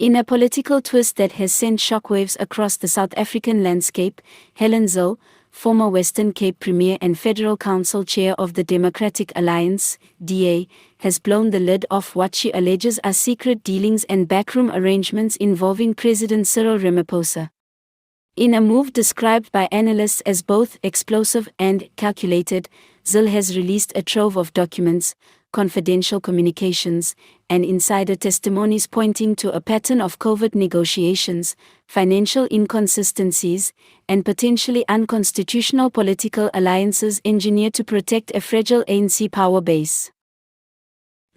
In a political twist that has sent shockwaves across the South African landscape, Helen Zille, former Western Cape Premier and Federal Council Chair of the Democratic Alliance, DA, has blown the lid off what she alleges are secret dealings and backroom arrangements involving President Cyril Ramaphosa. In a move described by analysts as both explosive and calculated, Zille has released a trove of documents, confidential communications, and insider testimonies pointing to a pattern of covert negotiations, financial inconsistencies, and potentially unconstitutional political alliances engineered to protect a fragile ANC power base.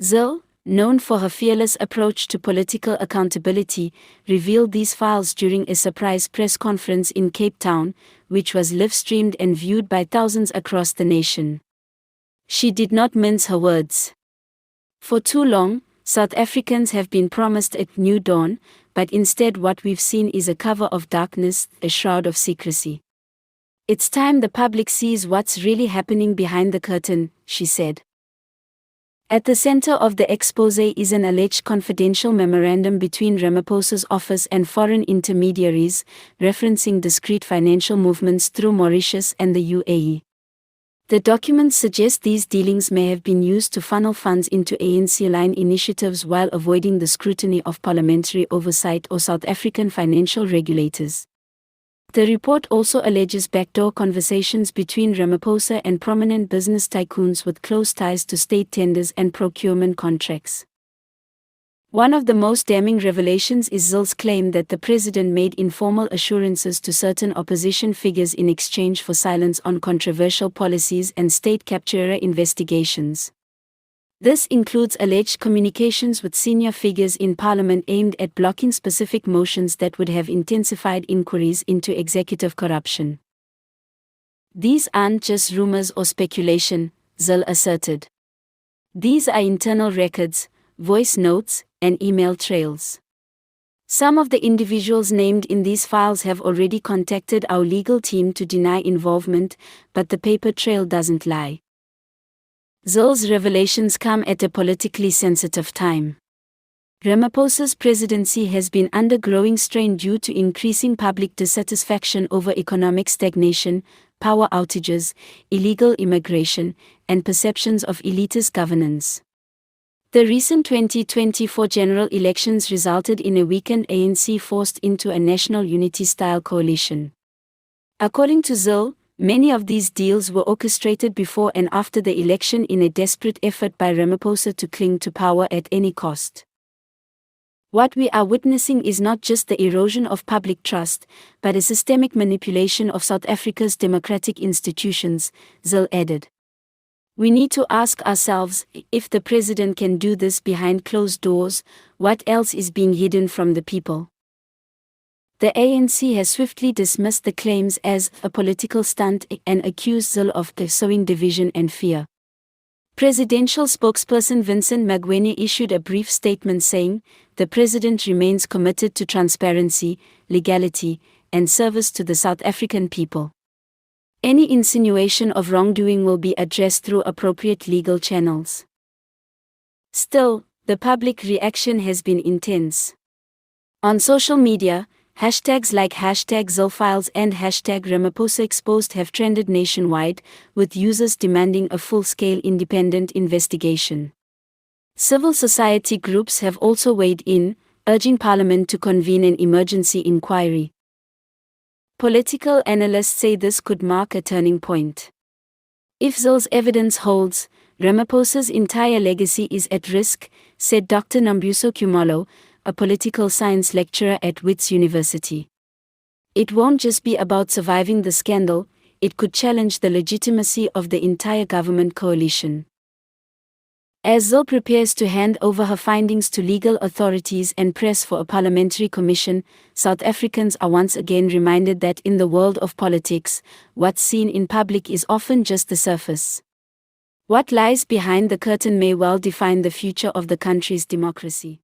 Zille, known for her fearless approach to political accountability, revealed these files during a surprise press conference in Cape Town, which was live-streamed and viewed by thousands across the nation. She did not mince her words. For too long, South Africans have been promised a new dawn, but instead what we've seen is a cover of darkness, a shroud of secrecy. It's time the public sees what's really happening behind the curtain, she said. At the center of the exposé is an alleged confidential memorandum between Ramaphosa's office and foreign intermediaries, referencing discrete financial movements through Mauritius and the UAE. The documents suggest these dealings may have been used to funnel funds into ANC-aligned initiatives while avoiding the scrutiny of parliamentary oversight or South African financial regulators. The report also alleges backdoor conversations between Ramaphosa and prominent business tycoons with close ties to state tenders and procurement contracts. One of the most damning revelations is Zille's claim that the president made informal assurances to certain opposition figures in exchange for silence on controversial policies and state capture investigations. This includes alleged communications with senior figures in parliament aimed at blocking specific motions that would have intensified inquiries into executive corruption. These aren't just rumors or speculation, Zille asserted. These are internal records, voice notes, and email trails. Some of the individuals named in these files have already contacted our legal team to deny involvement, but the paper trail doesn't lie. Zille's revelations come at a politically sensitive time. Ramaphosa's presidency has been under growing strain due to increasing public dissatisfaction over economic stagnation, power outages, illegal immigration, and perceptions of elitist governance. The recent 2024 general elections resulted in a weakened ANC forced into a national unity-style coalition. According to Zille, many of these deals were orchestrated before and after the election in a desperate effort by Ramaphosa to cling to power at any cost. What we are witnessing is not just the erosion of public trust, but a systemic manipulation of South Africa's democratic institutions, Zille added. We need to ask ourselves, if the president can do this behind closed doors, what else is being hidden from the people? The ANC has swiftly dismissed the claims as a political stunt and accused Zille of sowing division and fear. Presidential spokesperson Vincent Magwenya issued a brief statement saying, "The president remains committed to transparency, legality, and service to the South African people. Any insinuation of wrongdoing will be addressed through appropriate legal channels." Still, the public reaction has been intense. On social media, hashtags like #ZilleFiles and #RamaphosaExposed have trended nationwide, with users demanding a full-scale independent investigation. Civil society groups have also weighed in, urging Parliament to convene an emergency inquiry. Political analysts say this could mark a turning point. If Zille's evidence holds, Ramaphosa's entire legacy is at risk, said Dr. Nambuso Kumalo, a political science lecturer at Wits University. It won't just be about surviving the scandal, it could challenge the legitimacy of the entire government coalition. As Zille prepares to hand over her findings to legal authorities and press for a parliamentary commission, South Africans are once again reminded that in the world of politics, what's seen in public is often just the surface. What lies behind the curtain may well define the future of the country's democracy.